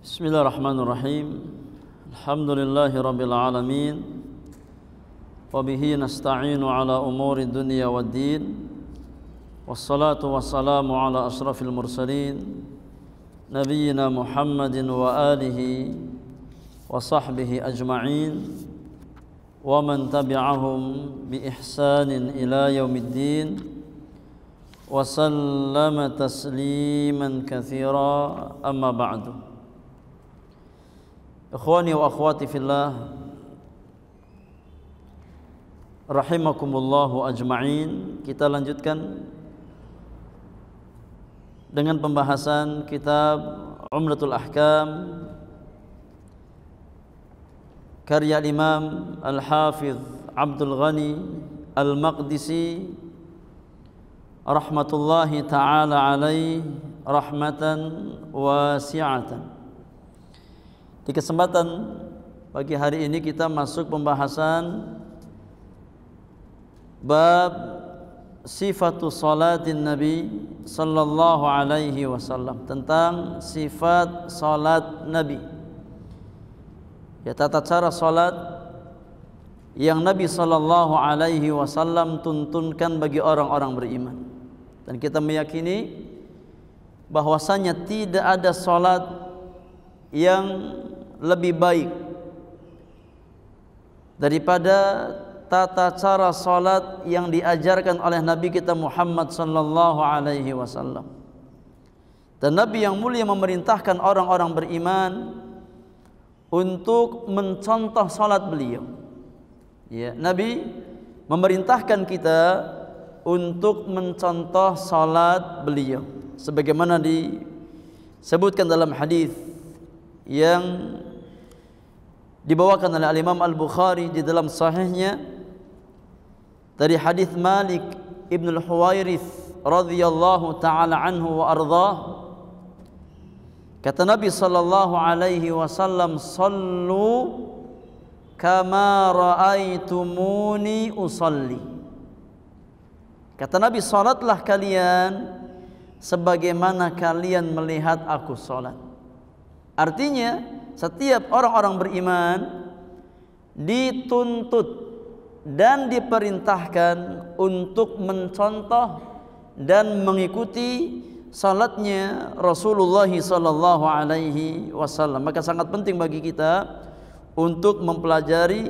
Bismillahirrahmanirrahim. Alhamdulillahi rabbil alamin. Wa bihi nasta'inu ala umuri dunya waddin. Wassalatu wassalamu ala ashrafil mursalin nabiyyina Muhammadin wa alihi wa sahbihi ajma'in wa man tabi'ahum bi ihsanin ila yaumiddin. Wa sallama tasliman katsira, amma ba'du. Ikhwani wa akhwati fillah, rahimakumullahu ajma'in. Kita lanjutkan dengan pembahasan kitab Umdatul Ahkam karya Imam Al-Hafidh Abdul Ghani Al-Maqdisi rahmatullahi ta'ala alaih rahmatan wasi'atan. Di kesempatan pagi hari ini kita masuk pembahasan bab sifatu salatin Nabi sallallahu alaihi wasallam, tentang sifat salat Nabi. Ya, tata cara salat yang Nabi sallallahu alaihi wasallam tuntunkan bagi orang-orang beriman. Dan kita meyakini bahwasanya tidak ada salat yang lebih baik daripada tata cara salat yang diajarkan oleh Nabi kita Muhammad sallallahu alaihi wasallam. Dan Nabi yang mulia memerintahkan orang-orang beriman untuk mencontoh salat beliau. Ya, Nabi memerintahkan kita untuk mencontoh salat beliau sebagaimana disebutkan dalam hadis yang dibawakan oleh Imam Al-Bukhari di dalam sahihnya dari hadis Malik ibn al-Huwairith radhiyallahu taala anhu wa ardhah. Kata Nabi sallallahu alaihi wasallam, "Sallu kama raaitumuni usalli." Kata Nabi, salatlah kalian sebagaimana kalian melihat aku salat. Artinya setiap orang-orang beriman dituntut dan diperintahkan untuk mencontoh dan mengikuti salatnya Rasulullah sallallahu alaihi wasallam. Maka sangat penting bagi kita untuk mempelajari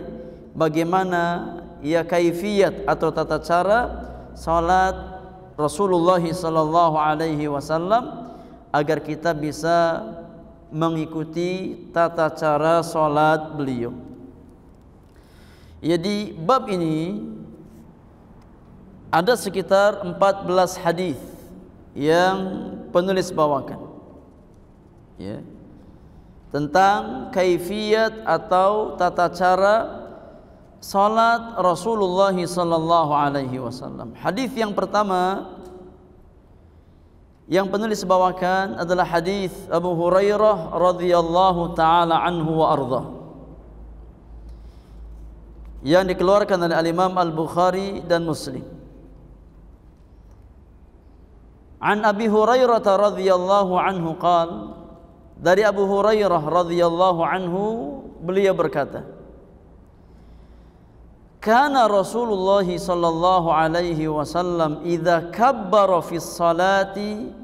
bagaimana ya kaifiyat atau tata cara salat Rasulullah sallallahu alaihi wasallam agar kita bisa mengikuti tata cara salat beliau. Jadi bab ini ada sekitar 14 hadis yang penulis bawakan, ya, tentang kaifiyat atau tata cara salat Rasulullah sallallahu alaihi wasallam. Hadis yang pertama yang penulis bawakan adalah hadis Abu Hurairah radhiyallahu taala anhu wa ardhah, yang dikeluarkan oleh Imam Al-Bukhari dan Muslim. An Abi Hurairah radhiyallahu anhu qala, dari Abu Hurairah radhiyallahu anhu beliau berkata, kana Rasulullah sallallahu alaihi wasallam idza kabbara fi salati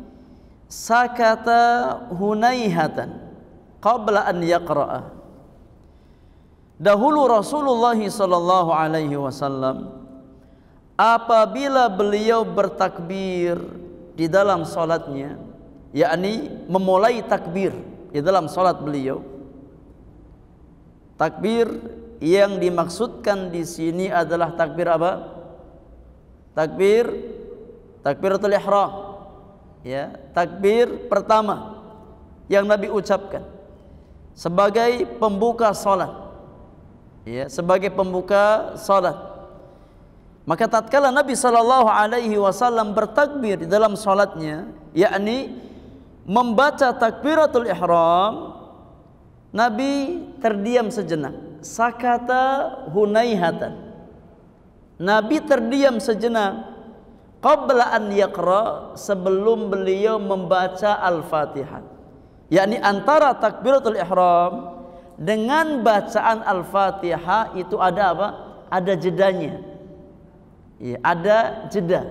sakata hunaihatan qabla an yaqra'a. Dahulu Rasulullah sallallahu alaihi wasallam apabila beliau bertakbir di dalam salatnya, yakni memulai takbir di dalam salat beliau. Takbir yang dimaksudkan di sini adalah takbir apa? Takbiratul ihram. Ya, takbir pertama yang Nabi ucapkan sebagai pembuka salat. Ya, sebagai pembuka salat. Maka tatkala Nabi sallallahu alaihi wasallam bertakbir di dalam salatnya, yakni membaca takbiratul ihram, Nabi terdiam sejenak. Sakata hunaihatan. Nabi terdiam sejenak qabla an yaqra, sebelum beliau membaca Al-Fatihah. yakni antara takbiratul ihram dengan bacaan Al-Fatihah itu ada apa? Ada jedanya. Ya, ada jeda.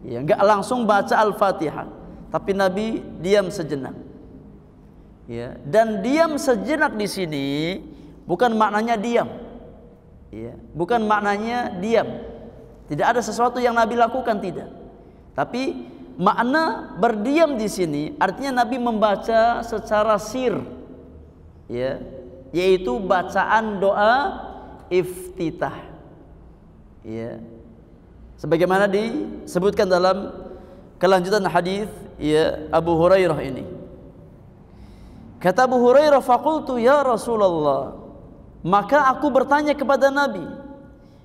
Ya, enggak langsung baca Al-Fatihah, tapi Nabi diam sejenak. Ya, dan diam sejenak di sini bukan maknanya diam. Ya, bukan maknanya diam. Tidak ada sesuatu yang Nabi lakukan, tidak. Tapi makna berdiam di sini artinya Nabi membaca secara sir, ya, yaitu bacaan doa iftitah, ya, sebagaimana disebutkan dalam kelanjutan hadis, ya, Abu Hurairah ini. Kata Abu Hurairah, faqultu ya Rasulullah, maka aku bertanya kepada Nabi,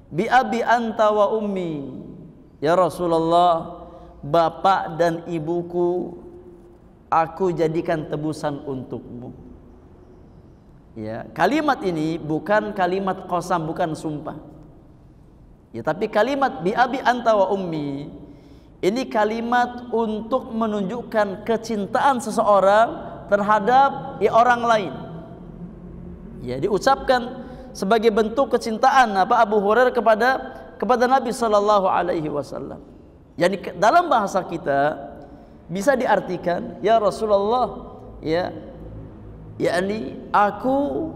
bi abi anta wa ummi, ya Rasulullah, bapak dan ibuku aku jadikan tebusan untukmu. Ya, kalimat ini bukan kalimat qasam, bukan sumpah. Ya, tapi kalimat bi abi anta wa ummi ini kalimat untuk menunjukkan kecintaan seseorang terhadap orang lain. Ya, diucapkan sebagai bentuk kecintaan Abu Hurairah kepada Nabi sallallahu alaihi wasallam. Yani dalam bahasa kita bisa diartikan, ya Rasulullah, ya, yakni aku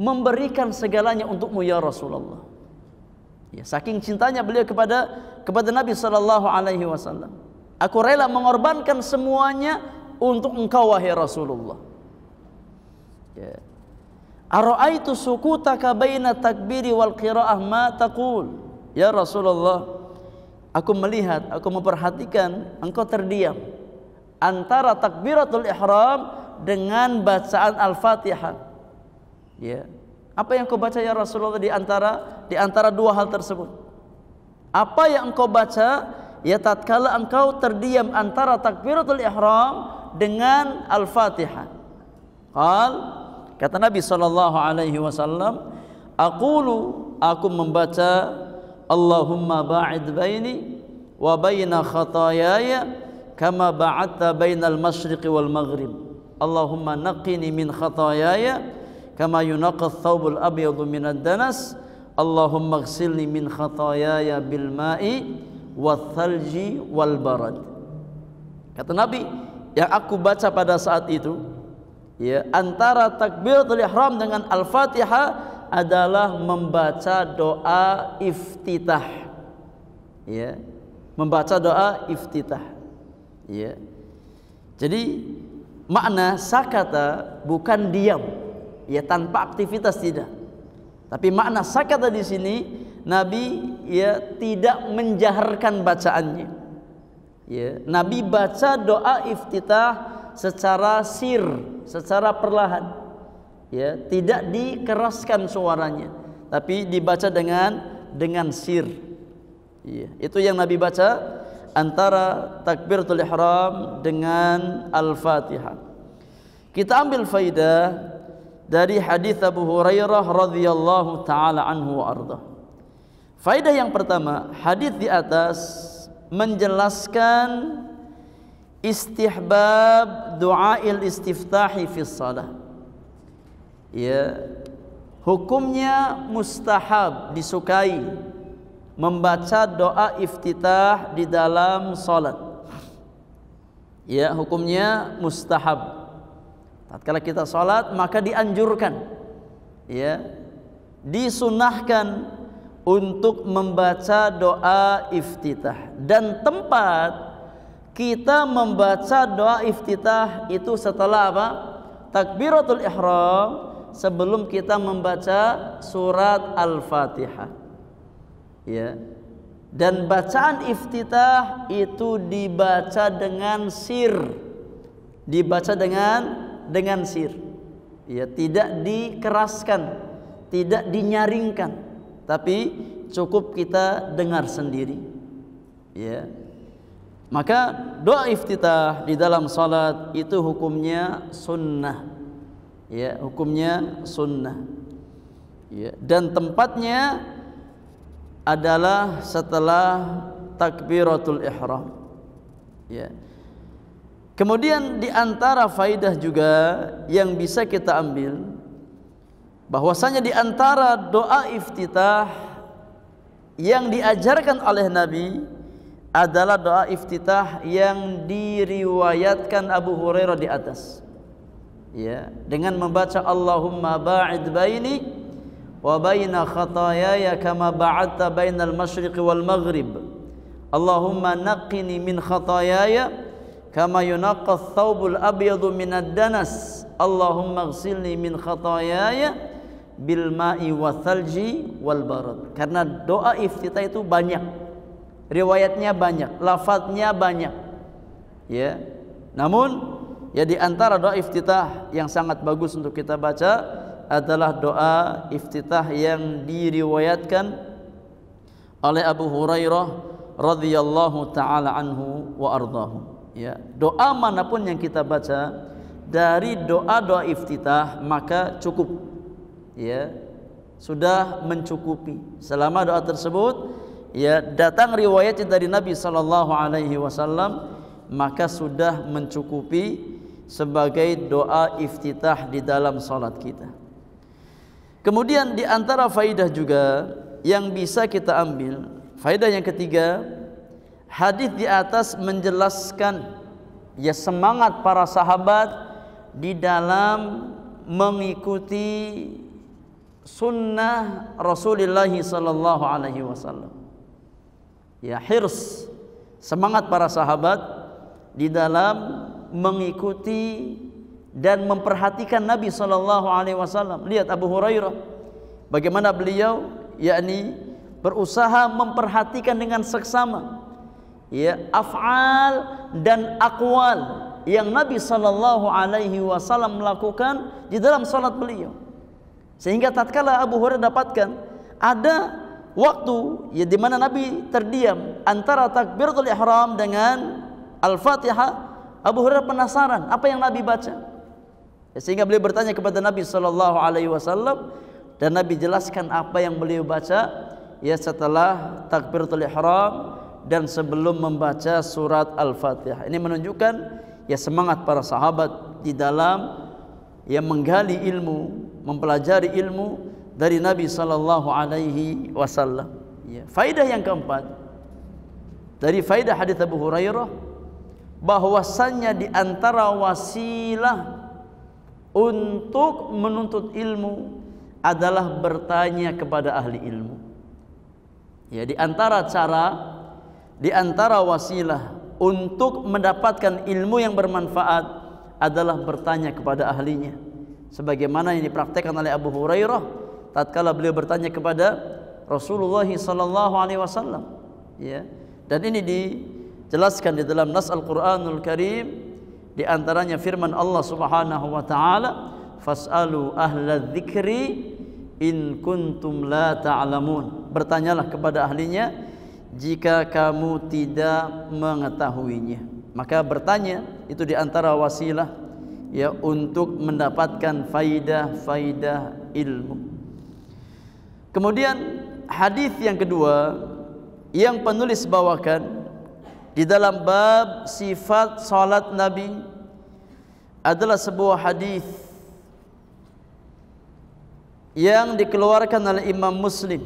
memberikan segalanya untukmu ya Rasulullah. Ya, saking cintanya beliau kepada Nabi sallallahu alaihi wasallam. Aku rela mengorbankan semuanya untuk engkau wahai Rasulullah. Ya. Ara'aitu sukutaka baina takbiri wal qiraah ma taqul. Ya Rasulullah, aku melihat, aku memperhatikan engkau terdiam antara takbiratul ihram dengan bacaan Al-Fatihah. Ya. Apa yang kau baca ya Rasulullah di antara dua hal tersebut? Apa yang engkau baca ya tatkala engkau terdiam antara takbiratul ihram dengan Al-Fatihah? Kata Nabi sallallahu alaihi wasallam, aku membaca Allahumma ba'id baini wa baina khataayaya kama ba'adta bainal masyriqi wal maghrib. Allahumma naqqini min khataayaya kama yunaqqa ath-thawbul abyadu minad danas. Allahumma ighsilni min khataayaya bil ma'i wath thalji wal barad. Kata Nabi, yang aku baca pada saat itu, ya, antara takbiratul ihram dengan Al-Fatihah adalah membaca doa iftitah. Ya, membaca doa iftitah. Ya. Jadi makna sakata bukan diam, ya, tanpa aktivitas, tidak. Tapi makna sakata di sini Nabi, ya, tidak menjaharkan bacaannya. Ya, Nabi baca doa iftitah secara sir, secara perlahan, ya, tidak dikeraskan suaranya, tapi dibaca dengan sir. Ya, itu yang Nabi baca antara takbiratul ihram dengan Al-Fatihah. Kita ambil faidah dari hadis Abu Hurairah radhiyallahu taala anhu wa arda. Faidah yang pertama, hadis di atas menjelaskan istihbab du'ail istiftahi fi shalah. Ya, hukumnya mustahab, disukai membaca doa iftitah di dalam salat. Ya, hukumnya mustahab. Tatkala kita salat maka dianjurkan, ya, disunahkan untuk membaca doa iftitah, dan tempat kita membaca doa iftitah itu setelah apa? Takbiratul ihram, sebelum kita membaca surat Al-Fatihah. Ya. Dan bacaan iftitah itu dibaca dengan sir. Dibaca dengan sir. Ya, tidak dikeraskan, tidak dinyaringkan, tapi cukup kita dengar sendiri. Ya. Maka doa iftitah di dalam salat itu hukumnya sunnah. Ya, hukumnya sunnah. Ya, dan tempatnya adalah setelah takbiratul ihram. Ya. Kemudian di antara faidah juga yang bisa kita ambil, bahwasanya di antara doa iftitah yang diajarkan oleh Nabi adalah doa iftitah yang diriwayatkan Abu Hurairah di atas. Ya, dengan membaca Allahumma ba'id baini wa baina khataayaya kama ba'adta bainal masyriqi wal maghrib. Allahumma naqqini min khataayaya kama yunaqqa ath-thawbul abyadu minad danas. Allahumma ighsilni min khataayaya bil ma'i wathalji wal barad. Karena doa iftitah itu banyak, riwayatnya banyak, lafadznya banyak. Ya. Namun ya di antara doa iftitah yang sangat bagus untuk kita baca adalah doa iftitah yang diriwayatkan oleh Abu Hurairah radhiyallahu taala anhu wa ardahu. Ya, doa manapun yang kita baca dari doa-doa iftitah maka cukup. Ya, sudah mencukupi. Selama doa tersebut ya datang riwayatnya dari Nabi sallallahu alaihi wasallam, maka sudah mencukupi sebagai doa iftitah di dalam salat kita. Kemudian di antara faidah juga yang bisa kita ambil, faidah yang ketiga, hadis di atas menjelaskan ya semangat para sahabat di dalam mengikuti sunnah Rasulullah sallallahu alaihi wasallam. Ya, hirs, semangat para sahabat di dalam mengikuti dan memperhatikan Nabi sallallahu alaihi wasallam. Lihat Abu Hurairah bagaimana beliau yakni berusaha memperhatikan dengan seksama ya af'al dan aqwal yang Nabi sallallahu alaihi wasallam melakukan di dalam salat beliau. Sehingga tatkala Abu Hurairah dapatkan ada waktu ya di mana Nabi terdiam antara takbiratul ihram dengan Al-Fatihah, Abu Hurairah penasaran apa yang Nabi baca. Sehingga beliau bertanya kepada Nabi sallallahu alaihi wasallam dan Nabi jelaskan apa yang beliau baca ya setelah takbiratul ihram dan sebelum membaca surat Al-Fatihah. Ini menunjukkan ya semangat para sahabat di dalam ya menggali ilmu, mempelajari ilmu dari Nabi sallallahu alaihi wasallam. Ya, faidah yang keempat dari faidah hadis Abu Hurairah, bahwasannya di antara wasilah untuk menuntut ilmu adalah bertanya kepada ahli ilmu. Ya, di antara cara, di antara wasilah untuk mendapatkan ilmu yang bermanfaat adalah bertanya kepada ahlinya. Sebagaimana yang dipraktekkan oleh Abu Hurairah tatkala beliau bertanya kepada Rasulullah sallallahu alaihi wasallam. Ya. Dan ini dijelaskan di dalam nas Al-Qur'anul Karim, di antaranya firman Allah Subhanahu wa taala, "Fas'alu ahlal dzikri in kuntum la ta'lamun." Bertanyalah kepada ahlinya jika kamu tidak mengetahuinya. Maka bertanya itu di antara wasilah ya untuk mendapatkan faidah-faidah ilmu. Kemudian hadis yang kedua yang penulis bawakan di dalam bab sifat salat Nabi adalah sebuah hadis yang dikeluarkan oleh Imam Muslim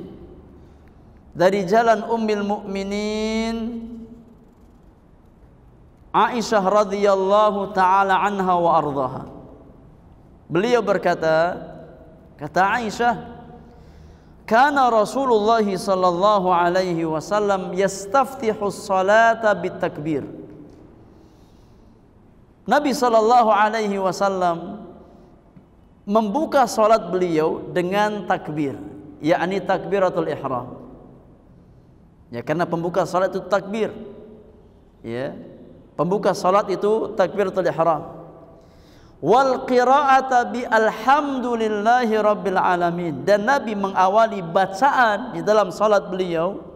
dari jalan Ummul Mukminin Aisyah radhiyallahu taala anha wa ardhaha. Beliau berkata, kata Aisyah, kana Rasulullah sallallahu alaihi wasallam yastaftihu as-salata bitakbir. Nabi sallallahu alaihi wasallam membuka salat beliau dengan takbir, yakni takbiratul ihram. Ya, karena pembuka salat itu takbir. Ya. Pembuka salat itu takbiratul ihram. Wal qira'ata bi alhamdulillahi rabbil alamin. Dan Nabi mengawali bacaan di dalam salat beliau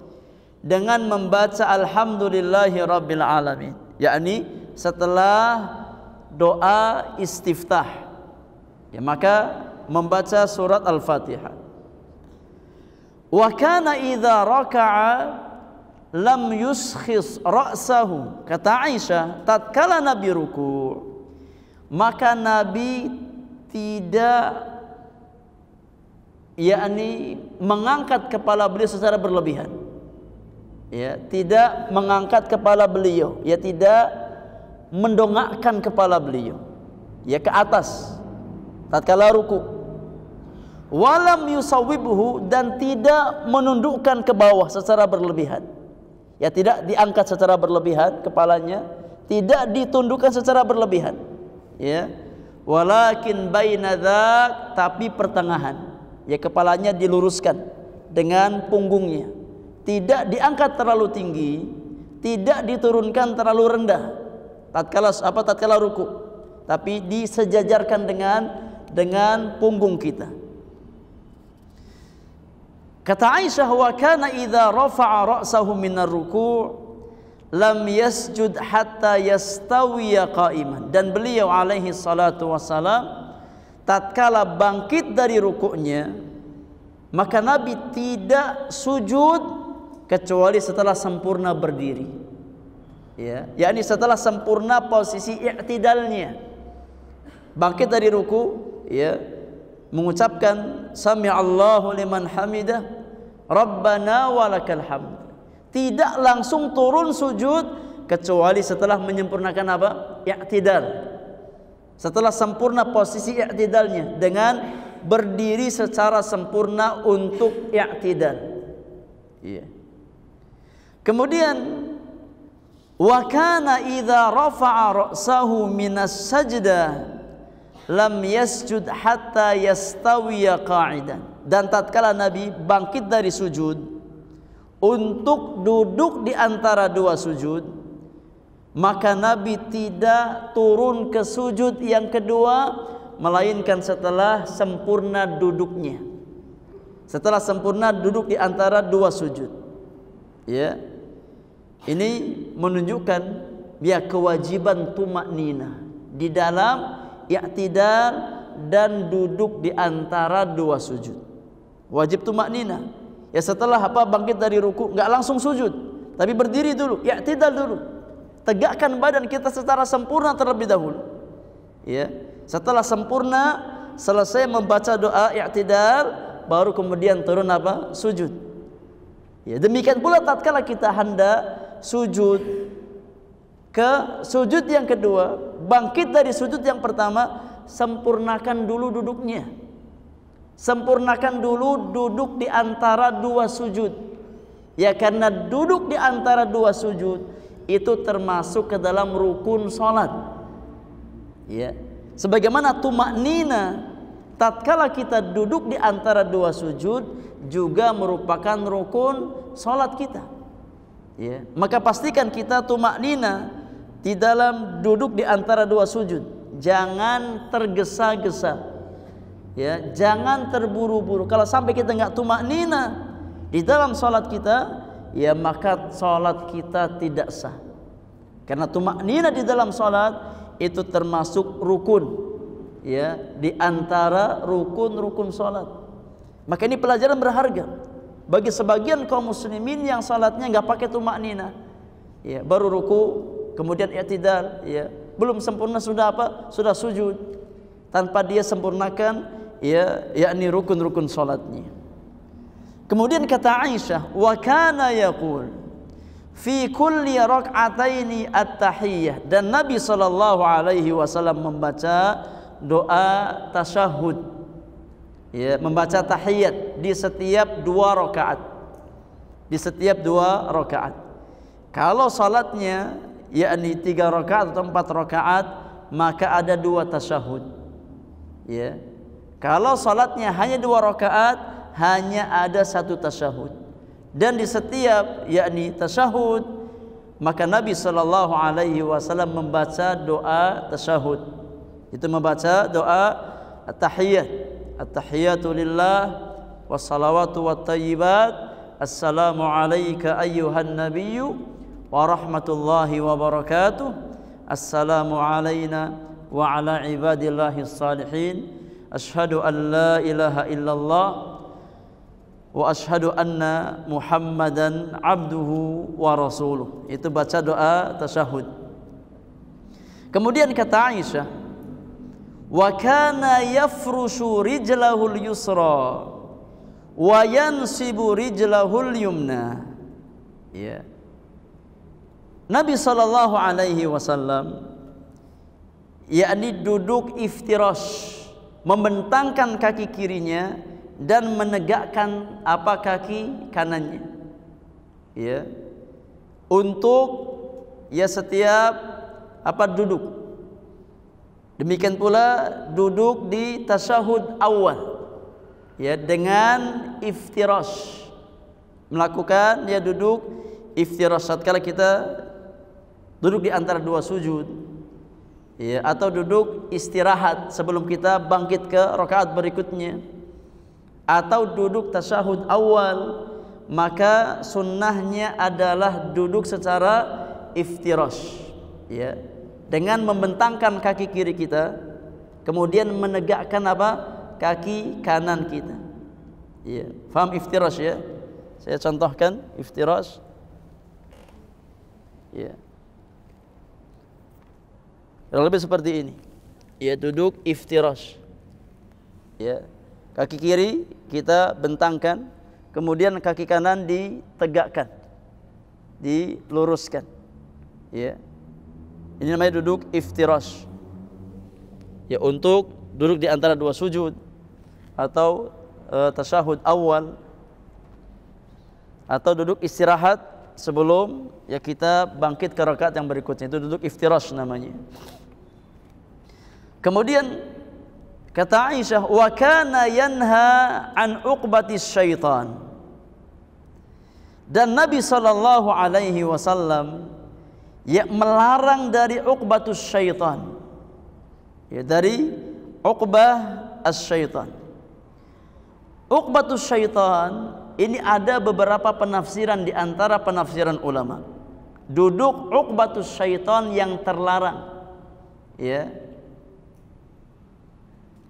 dengan membaca alhamdulillahi rabbil alamin, yakni setelah doa istiftah ya maka membaca surat Al-Fatihah. Wa kana idza raka'a lam yuskhis ra'sahu, kata Aisyah, tatkala Nabi ruku' maka Nabi tidak mengangkat kepala beliau secara berlebihan. Ya, tidak mengangkat kepala beliau, ya tidak mendongakkan kepala beliau ya ke atas tatkala ruku. Walam yusawwibhu, dan tidak menundukkan ke bawah secara berlebihan. Ya, tidak diangkat secara berlebihan kepalanya, tidak ditundukkan secara berlebihan. Ya. Walakin baina dzak, tapi pertengahan. Ya, kepalanya diluruskan dengan punggungnya. Tidak diangkat terlalu tinggi, tidak diturunkan terlalu rendah. Tatkala ruku, tapi disejajarkan dengan punggung kita. Kata Aisyah, wa kana idza rafa'a ra'sahu minar ruku' lam yasjud hatta yastawiya qa'iman. Dan beliau alaihi salatu wassalam tatkala bangkit dari rukuknya, maka Nabi tidak sujud kecuali setelah sempurna berdiri. Ya, yakni setelah sempurna posisi i'tidalnya. Bangkit dari ruku, ya, mengucapkan sami Allahu liman hamidah, Rabbana walakal hamd. Tidak langsung turun sujud kecuali setelah menyempurnakan apa? I'tidal. Setelah sempurna posisi i'tidalnya dengan berdiri secara sempurna untuk i'tidal. Iya. Kemudian wa kana idza rafa'a ra'sahu minas sajdah lam yasjud hatta yastawiya qa'idan. Dan tatkala Nabi bangkit dari sujud untuk duduk di antara dua sujud, maka Nabi tidak turun ke sujud yang kedua melainkan setelah sempurna duduknya. Setelah sempurna duduk di antara dua sujud. Ya. Ini menunjukkan ya kewajiban tumakninah di dalam i'tidal dan duduk di antara dua sujud. Wajib tumakninah. Ya, setelah bangkit dari ruku enggak langsung sujud, tapi berdiri dulu, i'tidal dulu. Tegakkan badan kita secara sempurna terlebih dahulu. Ya. Setelah sempurna selesai membaca doa i'tidal, baru kemudian turun sujud. Ya, demikian pula tatkala kita hendak sujud ke sujud yang kedua, bangkit dari sujud yang pertama, sempurnakan dulu duduknya. Sempurnakan dulu duduk di antara dua sujud. Ya, karena duduk di antara dua sujud itu termasuk ke dalam rukun salat. Ya. Sebagaimana tumaknina tatkala kita duduk di antara dua sujud juga merupakan rukun salat kita. Ya, maka pastikan kita tumaknina di dalam duduk di antara dua sujud. Jangan tergesa-gesa. Ya, jangan terburu-buru. Kalau sampai kita enggak tumaknina di dalam salat kita, ya maka salat kita tidak sah. Karena tumaknina di dalam salat itu termasuk rukun, ya, di antara rukun-rukun salat. Maka ini pelajaran berharga bagi sebagian kaum muslimin yang salatnya enggak pakai tumaknina. Ya, baru ruku, kemudian i'tidal, ya, belum sempurna sudah sudah sujud tanpa dia sempurnakan, ya, yakni rukun-rukun salatnya. Kemudian kata Aisyah, wa kana yaqul fi kulli rak'ataini at-tahiyyah, dan Nabi sallallahu alaihi wasallam membaca doa tasyahud. Ya, membaca tahiyat di setiap dua rakaat. Di setiap dua rakaat. Kalau salatnya yakni 3 rakaat atau 4 rakaat, maka ada 2 tasyahud. Ya. Kalau salatnya hanya 2 rakaat, hanya ada 1 tasyahud. Dan di setiap yakni tasyahud, maka Nabi sallallahu alaihi wasallam membaca doa tasyahud. Itu membaca doa at-tahiyyat. At-tahiyyatu lillah wassalawatu wattayyibat. Assalamu alayka ayyuhan nabiyyu wa rahmatullahi wa barakatuh. Assalamu alayna wa ala ibadillahi salihin. Ashhadu an la ilaha illallah wa asyhadu anna Muhammadan abduhu wa rasuluh. Itu baca doa tasyahud. Kemudian kata Aisyah, wa kana yafrushu rijlahul yusra wa yansibu rijlahul yumna. Ya. Nabi sallallahu alaihi wasallam yakni duduk iftirash, membentangkan kaki kirinya dan menegakkan kaki kanannya. Ya. Untuk setiap duduk. Demikian pula duduk di tasyahud awal. Ya, dengan iftirash. Melakukan duduk iftirash tatkala kita duduk di antara dua sujud. Ya, atau duduk istirahat sebelum kita bangkit ke rakaat berikutnya, atau duduk tasyahud awal, maka sunnahnya adalah duduk secara iftirash, ya, dengan membentangkan kaki kiri kita, kemudian menegakkan kaki kanan kita. Ya, faham iftirash ya? Saya contohkan iftirash. Ya. Lebih seperti ini. Ya, duduk iftirash. Ya. Kaki kiri kita bentangkan, kemudian kaki kanan ditegakkan, diluruskan. Ya. Ini namanya duduk iftirash. Ya, untuk duduk di antara dua sujud atau tasyahud awal, atau duduk istirahat sebelum kita bangkit ke rakaat yang berikutnya. Itu duduk iftirash namanya. Kemudian kata Aisyah, wa kana yanha an uqbatis syaitan. Dan Nabi sallallahu alaihi wasallam melarang dari uqbatus syaitan. Ya, dari uqbah as-syaitan. Uqbatus syaitan ini ada beberapa penafsiran di antara penafsiran ulama. Duduk uqbatus syaitan yang terlarang. Ya.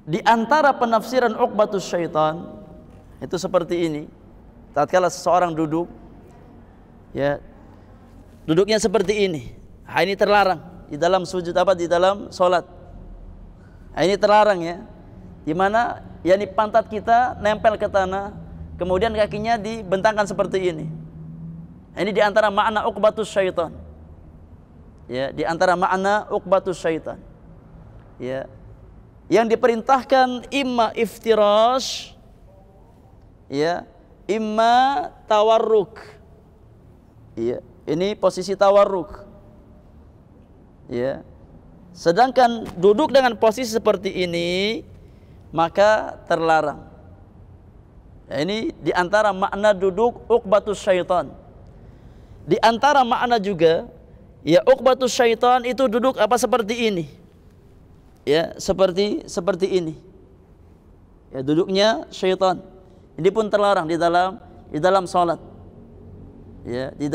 Di antara penafsiran uqbatus syaitan itu seperti ini. Tatkala seseorang duduk, ya, duduknya seperti ini. Ini terlarang di dalam sujud di dalam salat. Ini terlarang ya. Di mana pantat kita nempel ke tanah, kemudian kakinya dibentangkan seperti ini. Ini di antara makna uqbatus syaitan. Ya, di antara makna uqbatus syaitan. Ya. Yang diperintahkan imma iftirash, ya, imma tawarruk. Ya, ini posisi tawarruk. Ya. Sedangkan duduk dengan posisi seperti ini maka terlarang. Ya, ini di antara makna duduk uqbatus syaitan. Di antara makna juga ya uqbatus syaitan itu duduk seperti ini. Ya, seperti ini. Ya, duduknya syaitan. Ini pun terlarang di dalam salat. Ya, di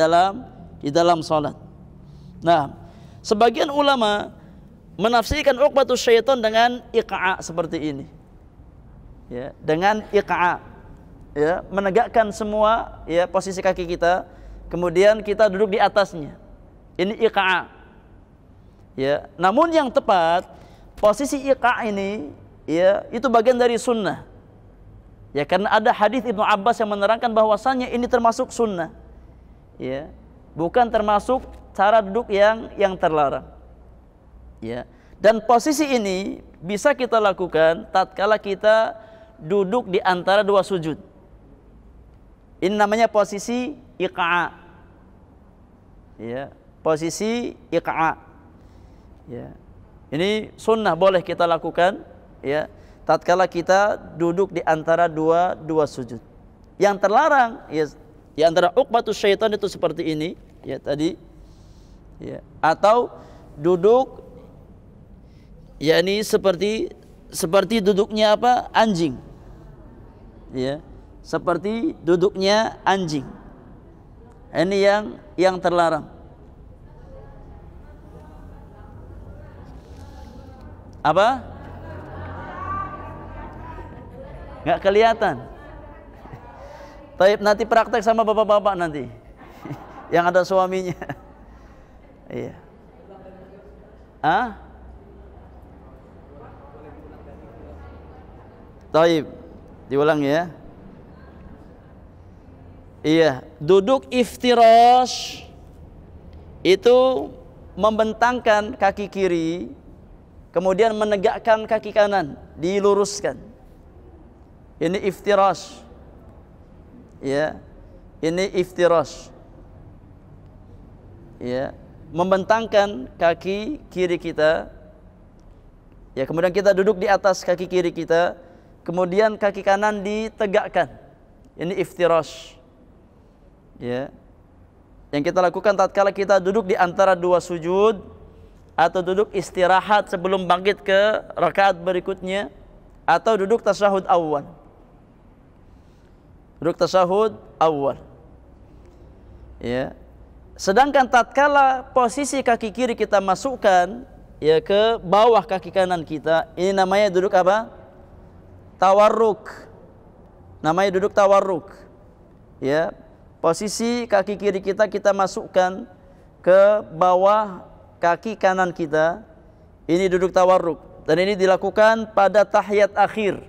dalam salat. Nah, sebagian ulama menafsirkan uqbatus syaitan dengan iqa' seperti ini. Ya, dengan iqa'. Ya, menegakkan semua posisi kaki kita, kemudian kita duduk di atasnya. Ini iqa'. Ya, namun yang tepat posisi iqa' ini itu bagian dari sunnah. Ya, karena ada hadis Ibnu Abbas yang menerangkan bahwasannya ini termasuk sunnah. Ya, bukan termasuk cara duduk yang terlarang. Ya. Dan posisi ini bisa kita lakukan tatkala kita duduk di antara dua sujud. Ini namanya posisi iqa'. Ya, posisi iqa'. Ya. Ini sunnah, boleh kita lakukan ya tatkala kita duduk di antara dua sujud. Yang terlarang ya di antara uqbatus syaitan itu seperti ini ya tadi ya, atau duduk yakni seperti duduknya anjing. Ya, seperti duduknya anjing. Ini yang terlarang. Apa? Nggak kelihatan. Taib, nanti praktek sama bapak-bapak nanti yang ada suaminya. Iya. Taib, diulang ya. Iya, duduk iftirash itu membentangkan kaki kiri, kemudian menegakkan kaki kanan, diluruskan. Ini iftirash. Ya, ini iftirash. Ya, membentangkan kaki kiri kita. Ya, kemudian kita duduk di atas kaki kiri kita, kemudian kaki kanan ditegakkan. Ini iftirash. Ya. Yang kita lakukan tatkala kita duduk di antara dua sujud atau duduk istirahat sebelum bangkit ke rakaat berikutnya atau duduk tasyahud awal. Duduk tasyahud awal. Ya. Sedangkan tatkala posisi kaki kiri kita masukkan ya ke bawah kaki kanan kita, ini namanya duduk apa? Tawarruk. Namanya duduk tawarruk. Ya. Posisi kaki kiri kita masukkan ke bawah kaki kanan kita. Ini duduk tawarruk. Dan ini dilakukan pada tahiyat akhir.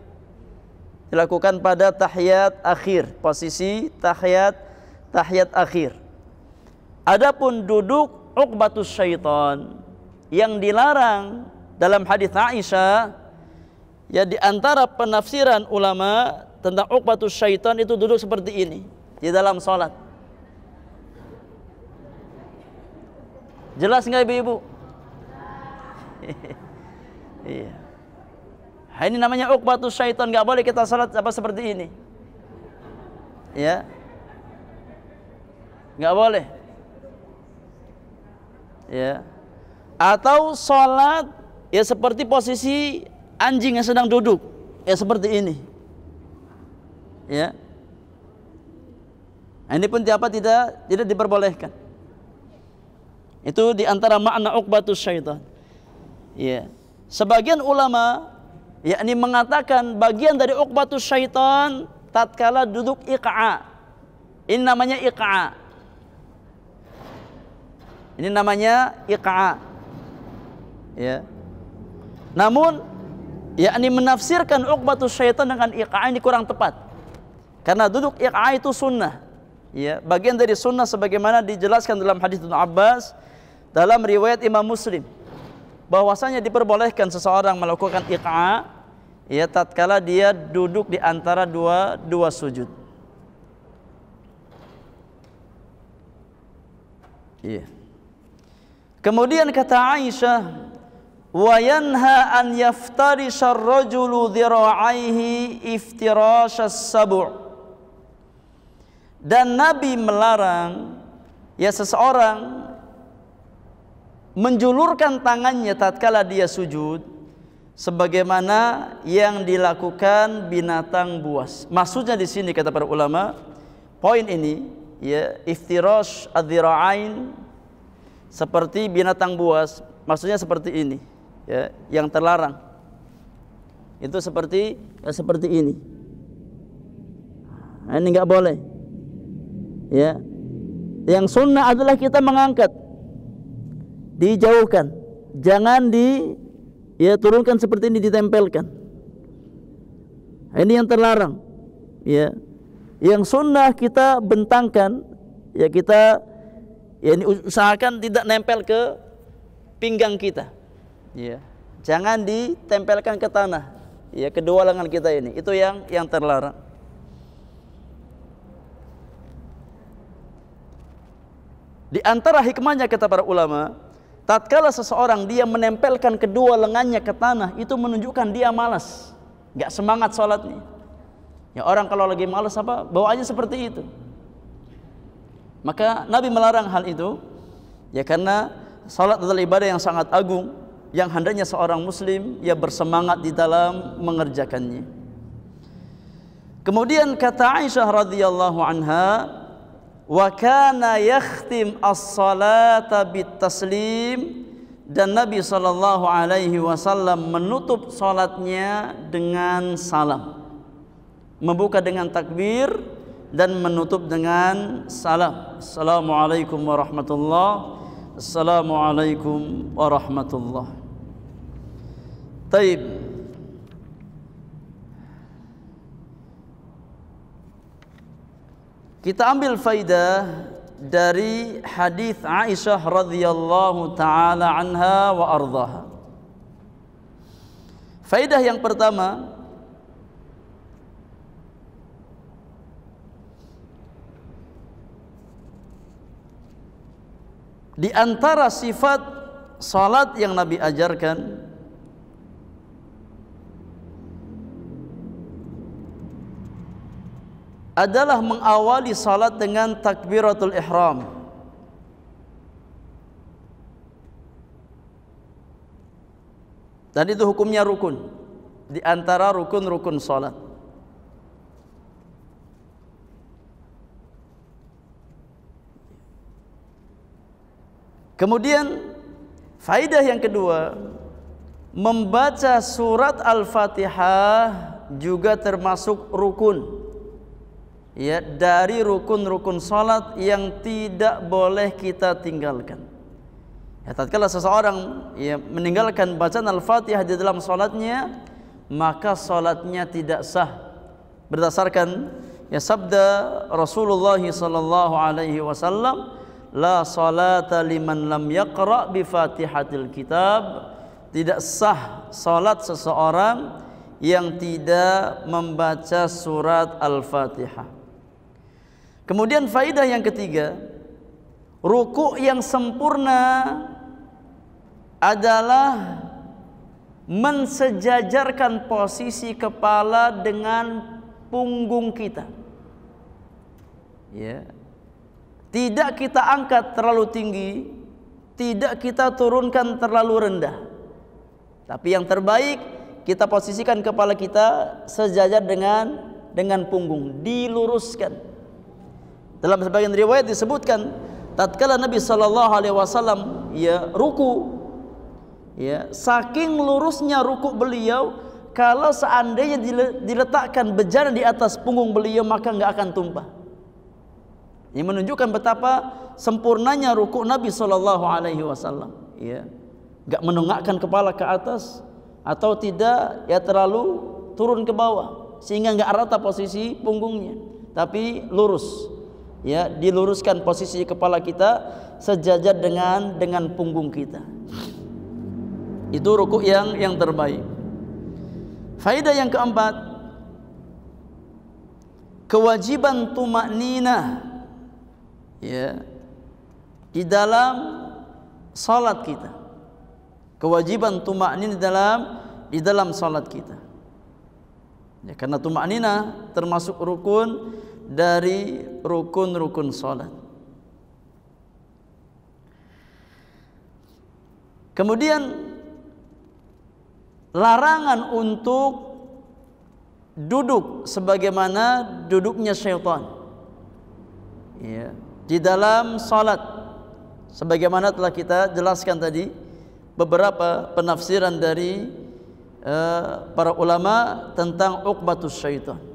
Dilakukan pada tahiyat akhir. Posisi tahiyat akhir. Adapun duduk uqbatus syaitan yang dilarang dalam hadis Aisyah, ya, di antara penafsiran ulama tentang uqbatus syaitan itu duduk seperti ini di dalam salat. Jelas nggak ibu-ibu? Iya. Ini namanya uqbatus syaitan, nggak boleh kita salat apa seperti ini. Ya. Nggak boleh. Ya. Atau salat ya seperti posisi anjing yang sedang duduk, ya seperti ini. Ya. Ini pun tidak diperbolehkan. Itu di antara makna uqbatus syaitan. Ya. Sebagian ulama yakni mengatakan bagian dari uqbatus syaitan tatkala duduk iqa'. Ini namanya iqa'. Ini namanya iqa'. Ya. Namun yakni menafsirkan uqbatus syaitan dengan iqa' ini kurang tepat. Karena duduk iqa' itu sunnah. Ya, bagian dari sunnah sebagaimana dijelaskan dalam hadis Ibnu Abbas dalam riwayat Imam Muslim, bahwasanya diperbolehkan seseorang melakukan iqa' ya tatkala dia duduk di antara dua sujud. Iya. Kemudian kata Aisyah, wa yanha an yaftarisha ar-rajulu dhira'aihi iftirashas sabu'. Dan Nabi melarang ya seseorang menjulurkan tangannya tatkala dia sujud sebagaimana yang dilakukan binatang buas. Maksudnya di sini kata para ulama, poin ini ya iftirash adh-dhira'ain seperti binatang buas, maksudnya seperti ini ya, yang terlarang. Itu seperti ini. Nah, ini enggak boleh. Ya. Yang sunnah adalah kita mengangkat, dijauhkan, jangan turunkan seperti ini, ditempelkan. Ini yang terlarang. Ya. Yang sunnah kita bentangkan, ya kita ini usahakan tidak nempel ke pinggang kita. Ya. Jangan ditempelkan ke tanah. Ya, kedua lengan kita ini. Itu yang terlarang. Di antara hikmahnya kata para ulama, tatkala seseorang dia menempelkan kedua lengannya ke tanah, itu menunjukkan dia malas, nggak semangat sholatnya. Ya, orang kalau lagi malas bawaannya seperti itu. Maka Nabi melarang hal itu, ya karena sholat adalah ibadah yang sangat agung, yang hendaknya seorang muslim ya bersemangat di dalam mengerjakannya. Kemudian kata Aisyah radhiyallahu anha, wa kana yakhtim as-salata bit-taslim, dan Nabi sallallahu alaihi wasallam menutup salatnya dengan salam, membuka dengan takbir dan menutup dengan salam. Assalamualaikum warahmatullahi. Assalamualaikum warahmatullahi. Taib. Kita ambil faidah dari hadis Aisyah radhiyallahu taala anha wa ardhaha. Faidah yang pertama, di antara sifat salat yang Nabi ajarkan adalah mengawali salat dengan takbiratul ihram. Dan itu hukumnya rukun di antara rukun-rukun salat. Kemudian faidah yang kedua, membaca surat Al-Fatihah juga termasuk rukun, ya, dari rukun-rukun salat yang tidak boleh kita tinggalkan. Ya, tatkala seseorang meninggalkan bacaan Al-Fatihah di dalam salatnya, maka salatnya tidak sah. Berdasarkan sabda Rasulullah sallallahu alaihi wasallam, la salata liman lam yaqra bi Fatihatil Kitab. Tidak sah salat seseorang yang tidak membaca surat Al-Fatihah. Kemudian faidah yang ketiga, ruku' yang sempurna adalah mensejajarkan posisi kepala dengan punggung kita. Ya. Tidak kita angkat terlalu tinggi, tidak kita turunkan terlalu rendah. Tapi yang terbaik, kita posisikan kepala kita sejajar dengan punggung, diluruskan. Dalam sebagian riwayat disebutkan, tatkala Nabi sallallahu alaihi wasallam ruku, saking lurusnya ruku beliau, kalau seandainya diletakkan bejana di atas punggung beliau, maka enggak akan tumpah. Ini menunjukkan betapa sempurnanya ruku Nabi sallallahu alaihi wasallam, enggak menongakkan kepala ke atas atau tidak terlalu turun ke bawah sehingga enggak rata posisi punggungnya, tapi lurus. Diluruskan posisi kepala kita sejajar dengan punggung kita. Itu rukuk yang terbaik. Faedah yang keempat, kewajiban tumakninah di dalam salat kita. Kewajiban tumakninah di dalam salat kita. Karena tumakninah termasuk rukun dari rukun-rukun salat. Kemudian larangan untuk duduk sebagaimana duduknya syaitan di dalam salat, sebagaimana telah kita jelaskan tadi beberapa penafsiran dari para ulama tentang uqbatus syaitan.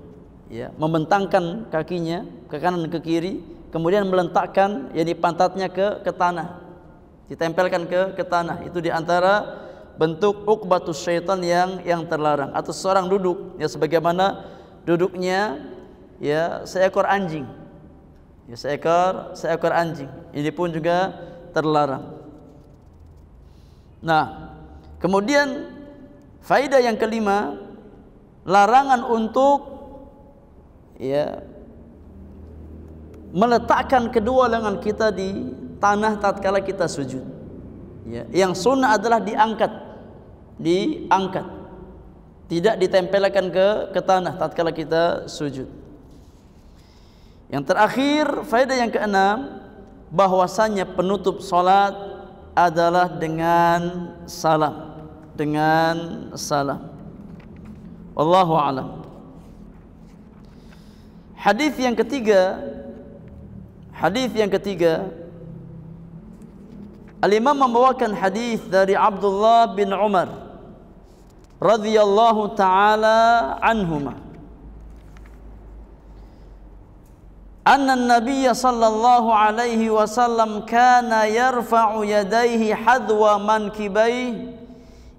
Membentangkan kakinya ke kanan ke kiri, kemudian meletakkan pantatnya ke tanah, ditempelkan ke tanah. Itu diantara bentuk uqbatus syaitan yang terlarang. Atau seorang duduk sebagaimana duduknya seekor anjing, seekor anjing. Ini pun juga terlarang. Nah, kemudian faedah yang kelima, larangan untuk meletakkan kedua lengan kita di tanah tatkala kita sujud. Yang sunnah adalah diangkat, tidak ditempelkan ke tanah tatkala kita sujud. Yang terakhir, faedah yang keenam, bahwasanya penutup salat adalah dengan salam, Wallahu a'lam. Hadis yang ketiga, Al-Imam membawakan hadis dari Abdullah bin Umar radhiyallahu taala anhuma. anna an-nabiy sallallahu alaihi wasallam kana yarfa'u yadayhi hadwa mankibaihi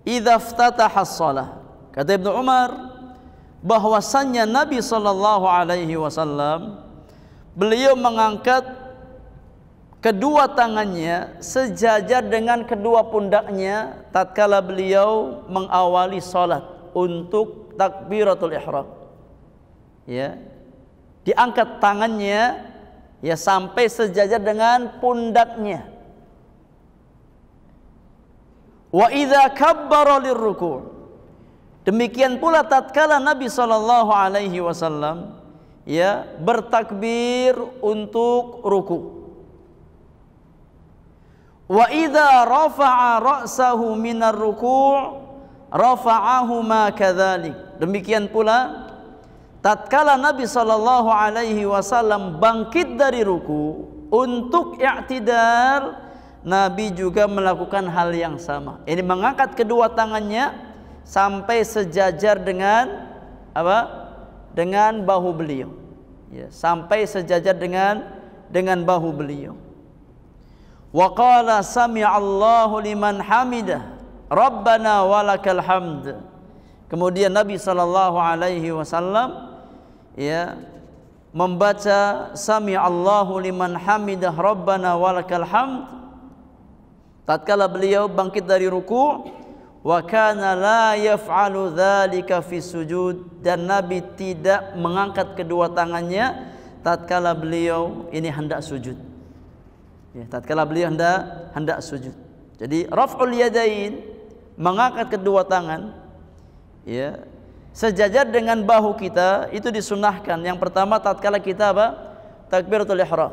idza iftataha as-shalah. Kata Ibnu Umar bahwasannya Nabi sallallahu alaihi wasallam beliau mengangkat kedua tangannya sejajar dengan kedua pundaknya tatkala beliau mengawali salat untuk takbiratul ihram. Ya. Diangkat tangannya ya sampai sejajar dengan pundaknya. Wa idza kabbara lirruku'. Demikian pula tatkala Nabi sallallahu alaihi wasallam ya bertakbir untuk ruku'. Wa idza rafa'a ra'sahu minar ruku' rafa'ahu ma kadzalik. Demikian pula tatkala Nabi sallallahu alaihi wasallam bangkit dari ruku untuk i'tidal, Nabi juga melakukan hal yang sama. Ini mengangkat kedua tangannya sampai sejajar dengan apa? Dengan bahu beliau. Ya, sampai sejajar dengan bahu beliau. Wa qala sami'allahu liman hamidah rabbana walakal hamd. Kemudian Nabi sallallahu alaihi wasallam ya membaca sami'allahu liman hamidah rabbana walakal hamd tatkala beliau bangkit dari ruku'. Wa kana la yaf'alu dzalika fi sujud, dan Nabi tidak mengangkat kedua tangannya tatkala beliau ini hendak sujud. Ya, tatkala beliau hendak sujud. Jadi raf'ul yadain, mengangkat kedua tangan ya sejajar dengan bahu kita, itu disunahkan. Yang pertama tatkala kita apa? Takbiratul ihram.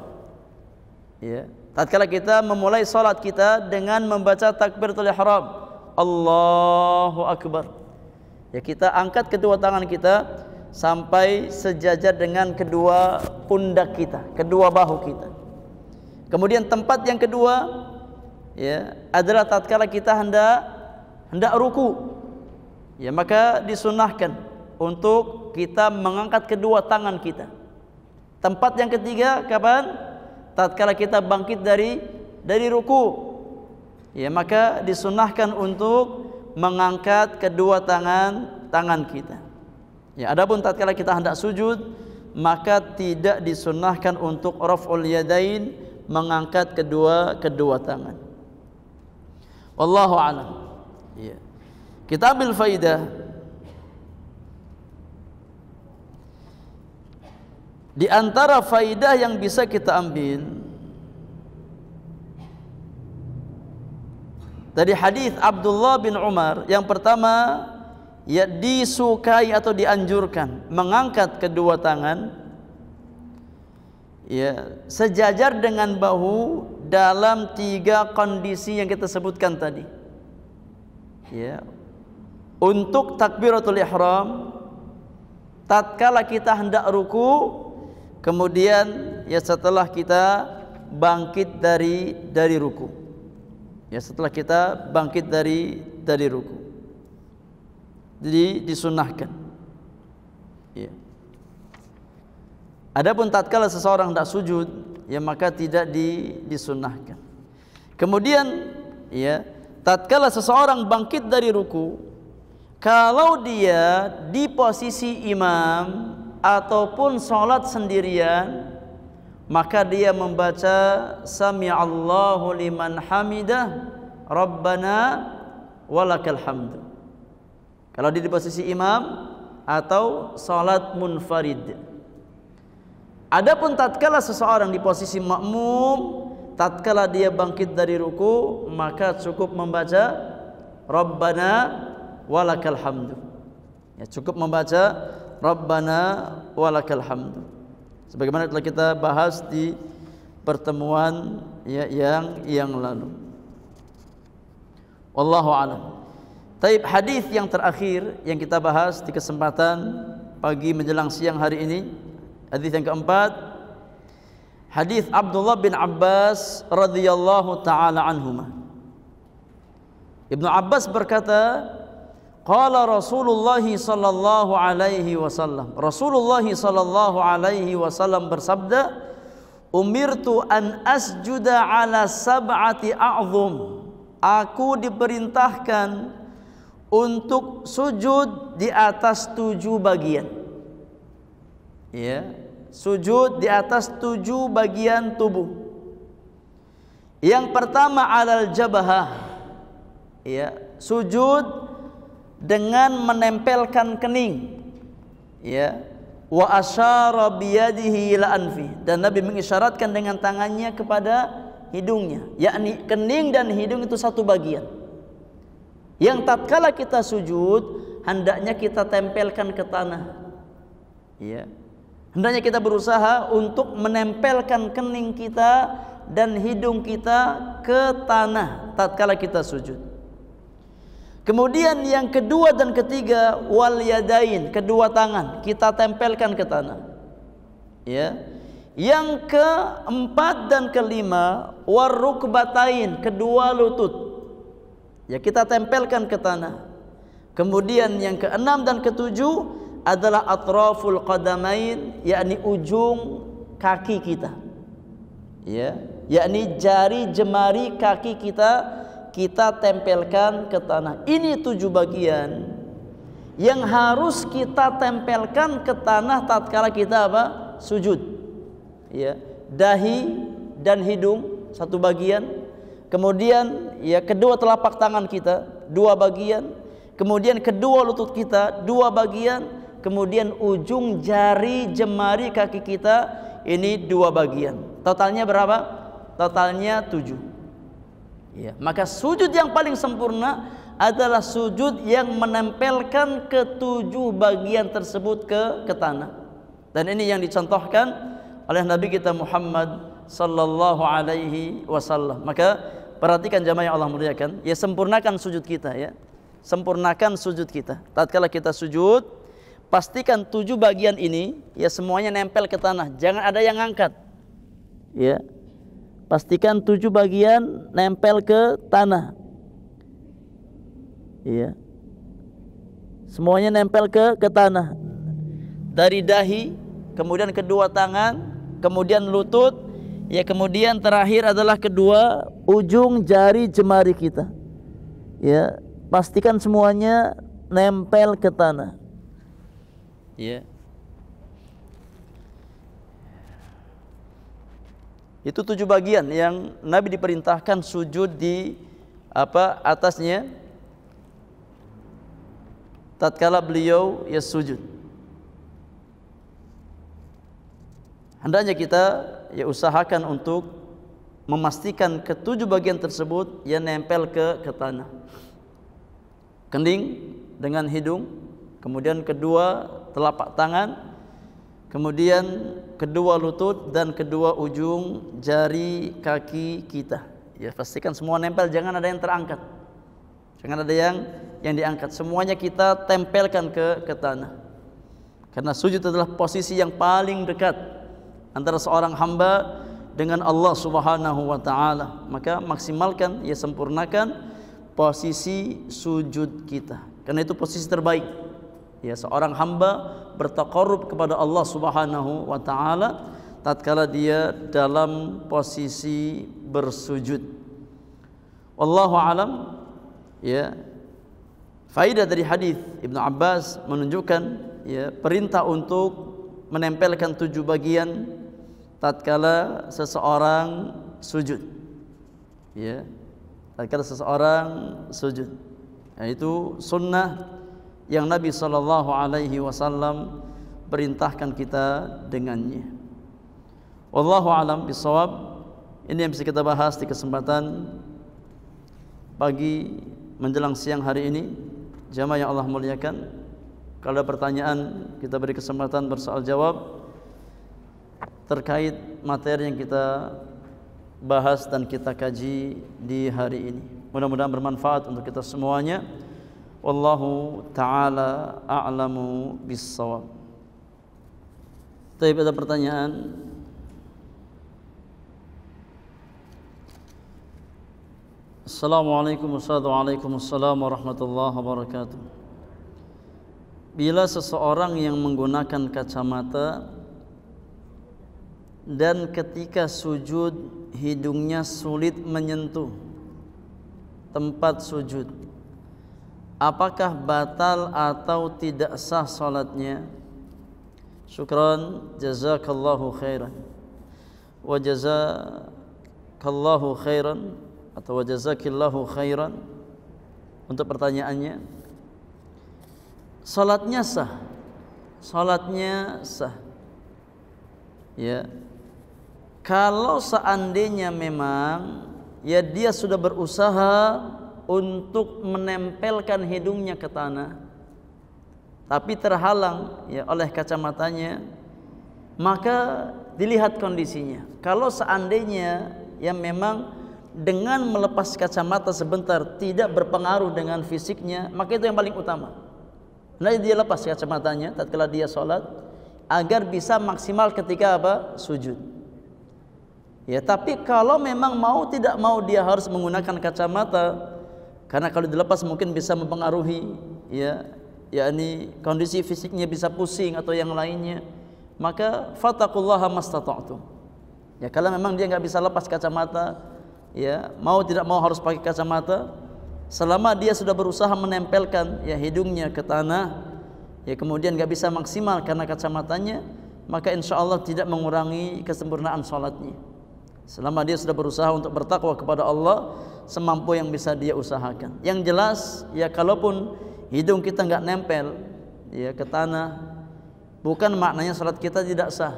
Ya, tatkala kita memulai salat kita dengan membaca takbiratul ihram, Allahu akbar. Ya, kita angkat kedua tangan kita sampai sejajar dengan kedua pundak kita, kedua bahu kita. Kemudian tempat yang kedua ya adalah tatkala kita hendak ruku. Ya, maka disunahkan untuk kita mengangkat kedua tangan kita. Tempat yang ketiga kapan? Tatkala kita bangkit dari ruku. Ya, maka disunahkan untuk mengangkat kedua tangan kita. Ya, adapun tatkala kita hendak sujud, maka tidak disunahkan untuk raf'ul yadain, mengangkat kedua tangan. Wallahu a'lam. Ya. Kita ambil faidah. Di antara faidah yang bisa kita ambil dari hadis Abdullah bin Umar, yang pertama ya disukai atau dianjurkan mengangkat kedua tangan ya sejajar dengan bahu dalam 3 kondisi yang kita sebutkan tadi. Ya. Untuk takbiratul ihram, tatkala kita hendak ruku, kemudian ya setelah kita bangkit dari ruku. Ya, setelah kita bangkit dari ruku. Jadi disunahkan. Ya. Adapun tatkala seseorang hendak sujud, ya maka tidak disunahkan. Kemudian ya, tatkala seseorang bangkit dari ruku, kalau dia di posisi imam ataupun sholat sendirian, maka dia membaca sami'allahu liman hamidah rabbana walakal hamd. Kalau dia di posisi imam atau sholat munfarid. Adapun tatkala seseorang di posisi makmum, tatkala dia bangkit dari ruku, maka cukup membaca rabbana walakal hamd. Ya, cukup membaca rabbana walakal hamd. Sebagaimana telah kita bahas di pertemuan ya, yang lalu. Wallahu a'lam. Taib, hadis yang terakhir yang kita bahas di kesempatan pagi menjelang siang hari ini, hadis yang keempat, hadis Abdullah bin Abbas radhiyallahu taala anhuma. Ibnu Abbas berkata, qala Rasulullah sallallahu alaihi wasallam, Rasulullah sallallahu alaihi wasallam bersabda, Umirtu an asjuda ala sab'ati a'zum. Aku diperintahkan untuk sujud di atas 7 bagian. Ya, sujud di atas 7 bagian tubuh. Yang pertama alal jabahah. Ya, sujud dengan menempelkan kening. Ya, wa asyara biyadihi ila anfi, dan Nabi mengisyaratkan dengan tangannya kepada hidungnya, yakni kening dan hidung itu satu bagian yang tatkala kita sujud hendaknya kita tempelkan ke tanah. Ya, hendaknya kita berusaha untuk menempelkan kening kita dan hidung kita ke tanah tatkala kita sujud. Kemudian yang kedua dan ketiga, wal yadain, kedua tangan kita tempelkan ke tanah. Ya. Yang keempat dan kelima, war rukbatain, kedua lutut. Ya, kita tempelkan ke tanah. Kemudian yang keenam dan ketujuh adalah atraful qadamain, yakni ujung kaki kita. Ya, yakni jari jemari kaki kita tempelkan ke tanah. Ini 7 bagian yang harus kita tempelkan ke tanah tatkala kita apa? Sujud. Ya, dahi dan hidung satu bagian. Kemudian ya kedua telapak tangan kita 2 bagian. Kemudian kedua lutut kita 2 bagian. Kemudian ujung jari jemari kaki kita ini 2 bagian. Totalnya berapa? Totalnya 7. Ya, maka sujud yang paling sempurna adalah sujud yang menempelkan ke-7 bagian tersebut ke tanah. Dan ini yang dicontohkan oleh Nabi kita Muhammad sallallahu alaihi wasallam. Maka perhatikan jamaah yang Allah muliakan, ya sempurnakan sujud kita ya. Sempurnakan sujud kita. Tatkala kita sujud, pastikan 7 bagian ini ya semuanya nempel ke tanah, jangan ada yang angkat. Ya. Pastikan 7 bagian nempel ke tanah. Iya. Semuanya nempel ke tanah. Dari dahi, kemudian kedua tangan, kemudian lutut, ya kemudian terakhir adalah kedua ujung jari jemari kita. Ya, pastikan semuanya nempel ke tanah. Ya. Itu 7 bagian yang Nabi diperintahkan sujud di atasnya tatkala beliau ya sujud. Hendaknya kita ya usahakan untuk memastikan ke-7 bagian tersebut ya nempel ke tanah. Kening dengan hidung, kemudian kedua telapak tangan, kemudian kedua lutut dan kedua ujung jari kaki kita. Ya pastikan semua nempel, jangan ada yang terangkat. Jangan ada yang diangkat. Semuanya kita tempelkan ke tanah. Karena sujud adalah posisi yang paling dekat antara seorang hamba dengan Allah Subhanahu wa taala. Maka maksimalkan, ya sempurnakan posisi sujud kita. Karena itu posisi terbaik. Ya, seorang hamba bertaqarrub kepada Allah Subhanahu wa taala tatkala dia dalam posisi bersujud. Wallahu alam. Ya. Faedah dari hadis Ibnu Abbas menunjukkan ya perintah untuk menempelkan 7 bagian tatkala seseorang sujud. Ya. Tatkala seseorang sujud. Yaitu sunnah yang Nabi sallallahu alaihi wasallam perintahkan kita dengannya. Wallahu alam bisawab. Ini yang bisa kita bahas di kesempatan pagi menjelang siang hari ini. Jamaah yang Allah muliakan, kalau ada pertanyaan kita beri kesempatan bersoal jawab terkait materi yang kita bahas dan kita kaji di hari ini. Mudah-mudahan bermanfaat untuk kita semuanya. Wallahu ta'ala a'lamu bis-shawab. Tapi ada pertanyaan? Assalamualaikum warahmatullahi wabarakatuh. Bila seseorang yang menggunakan kacamata dan ketika sujud hidungnya sulit menyentuh tempat sujud, apakah batal atau tidak sah salatnya? Syukran, jazakallahu khairan wa jazakallahu khairan atau wa jazakillahu khairan untuk pertanyaannya. Salatnya sah, salatnya sah, ya. Kalau seandainya memang ya dia sudah berusaha untuk menempelkan hidungnya ke tanah, tapi terhalang ya oleh kacamatanya, maka dilihat kondisinya. Kalau seandainya yang memang dengan melepas kacamata sebentar tidak berpengaruh dengan fisiknya, maka itu yang paling utama. Nah, dia lepas kacamatanya tatkala dia sholat agar bisa maksimal ketika apa? Sujud. Ya, tapi kalau memang mau tidak mau dia harus menggunakan kacamata, karena kalau dilepas mungkin bisa mempengaruhi ya, yakni kondisi fisiknya bisa pusing atau yang lainnya, maka fattaqullaha mastata'tum. Ya, kalau memang dia nggak bisa lepas kacamata, ya mau tidak mau harus pakai kacamata, selama dia sudah berusaha menempelkan ya hidungnya ke tanah, ya kemudian nggak bisa maksimal karena kacamatanya, maka insya Allah tidak mengurangi kesempurnaan sholatnya. Selama dia sudah berusaha untuk bertakwa kepada Allah semampu yang bisa dia usahakan. Yang jelas ya, kalaupun hidung kita nggak nempel ya ke tanah, bukan maknanya salat kita tidak sah.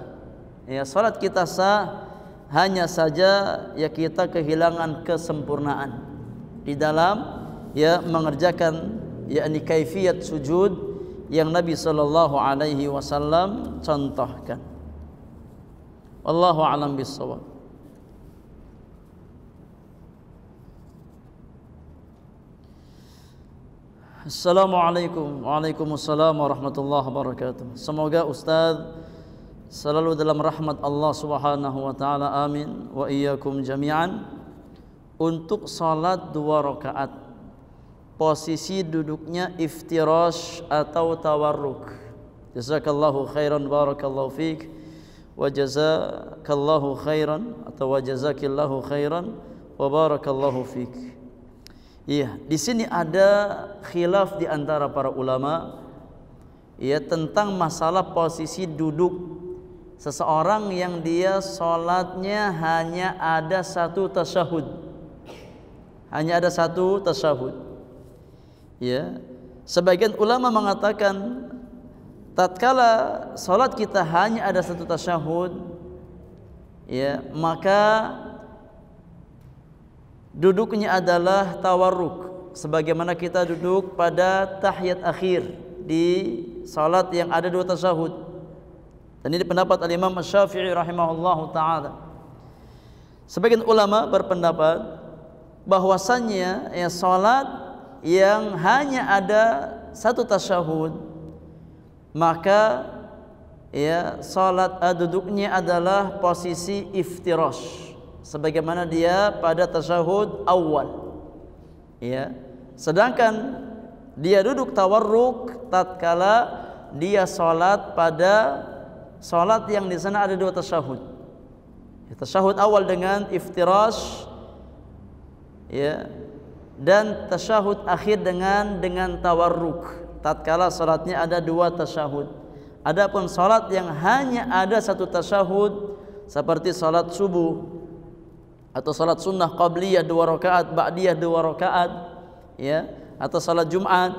Ya, salat kita sah, hanya saja ya kita kehilangan kesempurnaan di dalam ya mengerjakan yakni kaifiyat sujud yang Nabi sallallahu alaihi wasallam contohkan. Wallahu a'lam bissawab. Assalamualaikum. Waalaikumsalam warahmatullahi wabarakatuh. Semoga Ustaz selalu dalam rahmat Allah Subhanahu wa taala, amin, wa iyyakum jami'an. Untuk salat 2 rakaat, posisi duduknya iftirash atau tawarruk. Jazakallahu khairan, barakallahu fiik, wa jazakallahu khairan atau wa jazakillahu khairan wa barakallahu fiik. Iya, di sini ada khilaf di antara para ulama ya tentang masalah posisi duduk seseorang yang dia sholatnya hanya ada 1 tasyahud. Hanya ada 1 tasyahud. Ya, sebagian ulama mengatakan tatkala sholat kita hanya ada 1 tasyahud, ya, maka duduknya adalah tawarruk, sebagaimana kita duduk pada tahiyat akhir di salat yang ada 2 tasyahud. Dan ini pendapat al-Imam Asy-Syafi'i rahimahullahu taala. Sebagian ulama berpendapat bahwasannya ya salat yang hanya ada 1 tasyahud, maka ya salat duduknya adalah posisi iftirash, sebagaimana dia pada tasyahud awal. Ya, sedangkan dia duduk tawarruk tatkala dia salat pada salat yang di sana ada 2 tasyahud. Ya, tasyahud awal dengan iftirash, ya, dan tasyahud akhir dengan tawarruk tatkala salatnya ada 2 tasyahud. Adapun salat yang hanya ada 1 tasyahud seperti salat subuh atau salat sunnah qabliyah 2 rakaat, ba'diyah 2 rakaat, ya, atau salat Jumat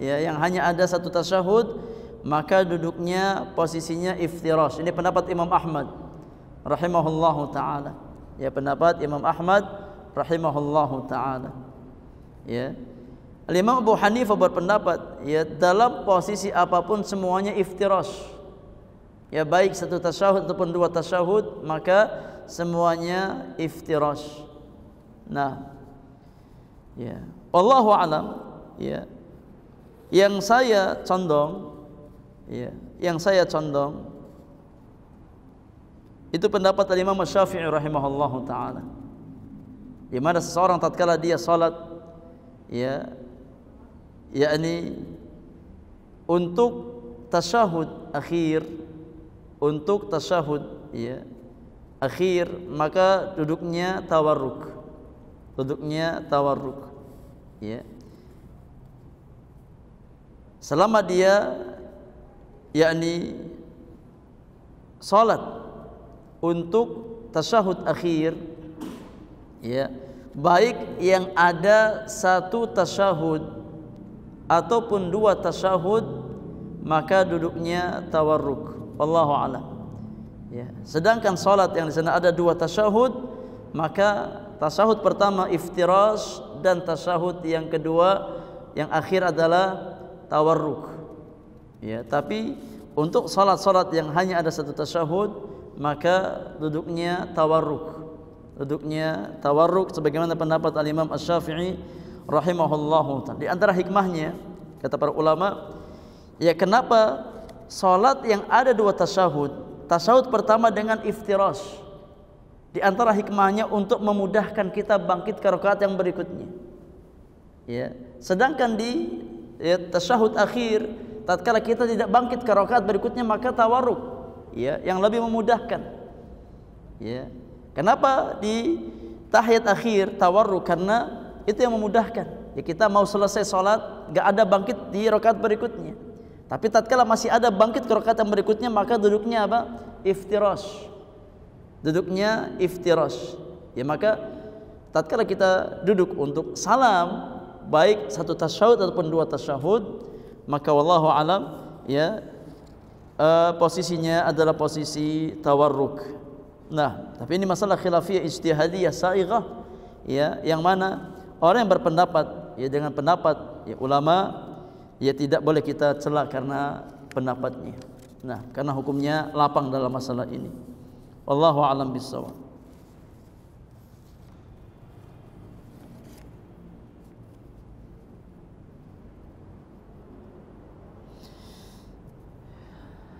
ya yang hanya ada 1 tasyahud, maka duduknya posisinya iftirash. Ini pendapat Imam Ahmad rahimahullahu taala. Ya, pendapat Imam Ahmad rahimahullahu taala. Ya. Imam Abu Hanifah berpendapat ya dalam posisi apapun semuanya iftirash. Ya, baik 1 tasyahud ataupun 2 tasyahud, maka semuanya iftirash. Nah, ya, wallahu alam, ya. Yang saya condong, ya, yang saya condong itu pendapat Imam Syafi'i rahimahullahu taala. Di mana seseorang tatkala dia salat, ya, yakni untuk tasyahud akhir, untuk tasyahud, ya, akhir, maka duduknya tawarruk. Duduknya tawarruk. Ya. Selama dia yakni salat untuk tasyahud akhir, ya, baik yang ada satu tasyahud ataupun dua tasyahud, maka duduknya tawarruk. Wallahu a'lam. Ya. Sedangkan salat yang di sana ada dua tasyahud, maka tasyahud pertama iftirash dan tasyahud yang kedua yang akhir adalah tawarruk. Ya, tapi untuk salat-salat yang hanya ada satu tasyahud, maka duduknya tawarruk. Duduknya tawarruk sebagaimana pendapat al-Imam Asy-Syafi'i rahimahullahu ta'ala. Di antara hikmahnya kata para ulama, ya kenapa salat yang ada dua tasyahud, tasyahud pertama dengan iftirash, di antara hikmahnya untuk memudahkan kita bangkit ke rakaat yang berikutnya. Ya, sedangkan di tasyahud akhir, tatkala kita tidak bangkit ke rakaat berikutnya, maka tawarruk, ya, yang lebih memudahkan. Ya. Kenapa di tahiyat akhir tawarruk? Karena itu yang memudahkan. Ya, kita mau selesai salat, enggak ada bangkit di rakaat berikutnya. Tapi tatkala masih ada bangkit ke rakaat yang berikutnya, maka duduknya apa? Iftirash. Duduknya iftirash. Ya, maka tatkala kita duduk untuk salam, baik satu tasyahud ataupun dua tasyahud, maka wallahu alam, ya, posisinya adalah posisi tawarruk. Nah, tapi ini masalah khilafiyah ijtihadiyah sa'ighah, ya, yang mana orang yang berpendapat, ya, dengan pendapat, ya, ulama, ya, tidak boleh kita cela karena pendapatnya. Nah, karena hukumnya lapang dalam masalah ini. Wallahu a'lam bishawab.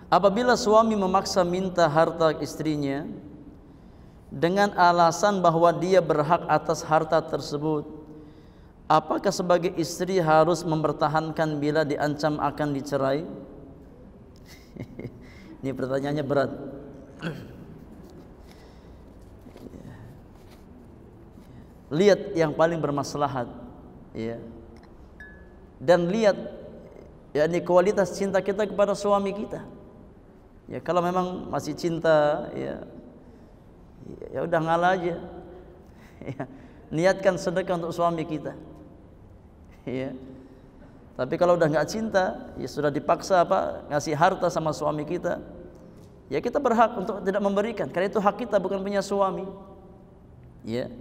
Apabila suami memaksa minta harta istrinya dengan alasan bahwa dia berhak atas harta tersebut, apakah sebagai istri harus mempertahankan bila diancam akan dicerai? Ini pertanyaannya berat. Lihat yang paling bermaslahat, ya, dan lihat, yakni kualitas cinta kita kepada suami kita. Ya, kalau memang masih cinta, ya, ya udah ngalah aja. Ya, niatkan sedekah untuk suami kita. Ya. Tapi kalau udah nggak cinta, ya sudah dipaksa apa ngasih harta sama suami kita, ya kita berhak untuk tidak memberikan, karena itu hak kita, bukan punya suami. Ya.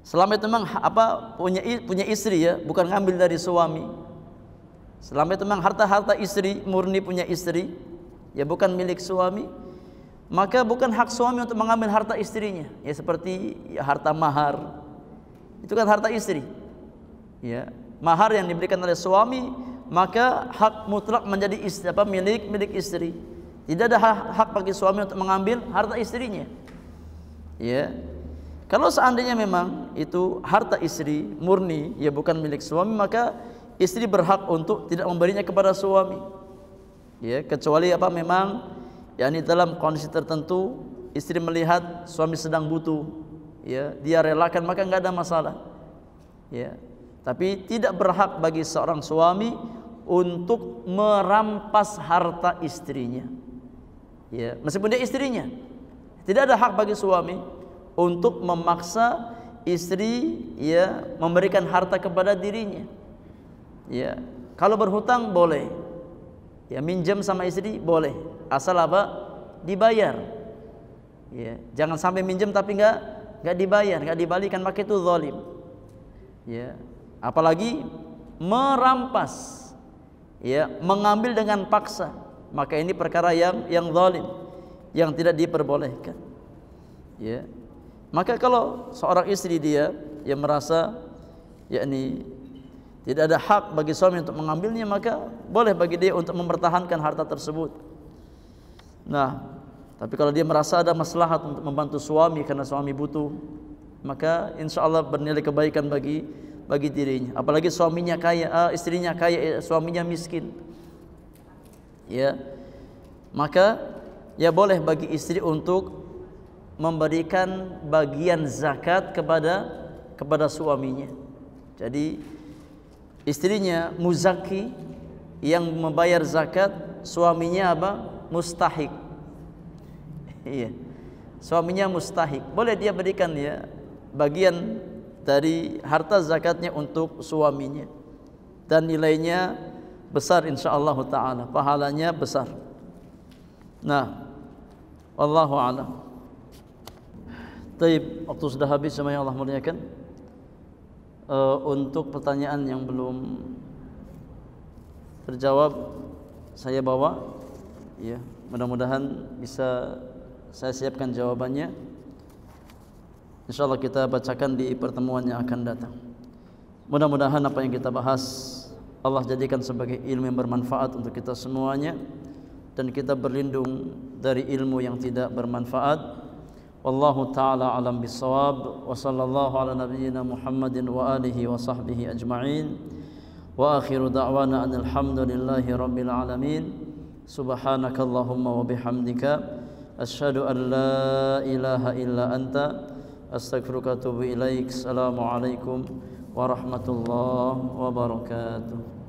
Selama itu memang apa punya istri, ya, bukan ngambil dari suami. Selama itu memang harta istri, murni punya istri, ya bukan milik suami, maka bukan hak suami untuk mengambil harta istrinya. Ya seperti, ya, harta mahar, itu kan harta istri. Ya, mahar yang diberikan oleh suami, maka hak mutlak menjadi istri, milik istri. Tidak ada hak bagi suami untuk mengambil harta istrinya. Ya. Kalau seandainya memang itu harta istri murni, ya bukan milik suami, maka istri berhak untuk tidak memberinya kepada suami. Ya, kecuali apa memang, yakni dalam kondisi tertentu istri melihat suami sedang butuh, ya, dia relakan, maka enggak ada masalah. Ya. Tapi tidak berhak bagi seorang suami untuk merampas harta istrinya. Ya, meskipun dia istrinya, tidak ada hak bagi suami untuk memaksa istri, ya, memberikan harta kepada dirinya. Ya, kalau berhutang boleh, ya, minjam sama istri boleh, asal apa? Dibayar. Ya, jangan sampai minjam tapi enggak dibayar, enggak dibalikan, maka itu zalim. Ya, apalagi merampas, ya, mengambil dengan paksa, maka ini perkara yang zalim, yang tidak diperbolehkan. Ya. Maka kalau seorang istri dia yang merasa, yakni tidak ada hak bagi suami untuk mengambilnya, maka boleh bagi dia untuk mempertahankan harta tersebut. Nah, tapi kalau dia merasa ada maslahat untuk membantu suami karena suami butuh, maka insya Allah bernilai kebaikan bagi dirinya. Apalagi suaminya kaya, istrinya kaya, suaminya miskin. Ya, maka ya boleh bagi istri untuk memberikan bagian zakat kepada suaminya. Jadi istrinya muzaki yang membayar zakat, suaminya apa? Mustahik. Iya. Suaminya mustahik. Boleh dia berikan ya bagian dari harta zakatnya untuk suaminya. Dan nilainya besar insyaallah taala, pahalanya besar. Nah, wallahu a'lam. Taib, waktu sudah habis sama yang Allah muliakan. Untuk pertanyaan yang belum terjawab saya bawa, ya, mudah-mudahan bisa saya siapkan jawabannya. Insyaallah kita bacakan di pertemuan yang akan datang. Mudah-mudahan apa yang kita bahas Allah jadikan sebagai ilmu yang bermanfaat untuk kita semuanya, dan kita berlindung dari ilmu yang tidak bermanfaat. Wallahu ta'ala alam bisawab. Wa sallallahu ala nabiyyina Muhammadin wa alihi wa sahbihi ajma'in. Wa akhiru da'wana anil hamdulillahi rabbil alamin. Subhanakallahumma wa bihamdika asyhadu an la ilaha illa anta astaghfiruka wa atubu ilaik. Assalamualaikum warahmatullahi wabarakatuh.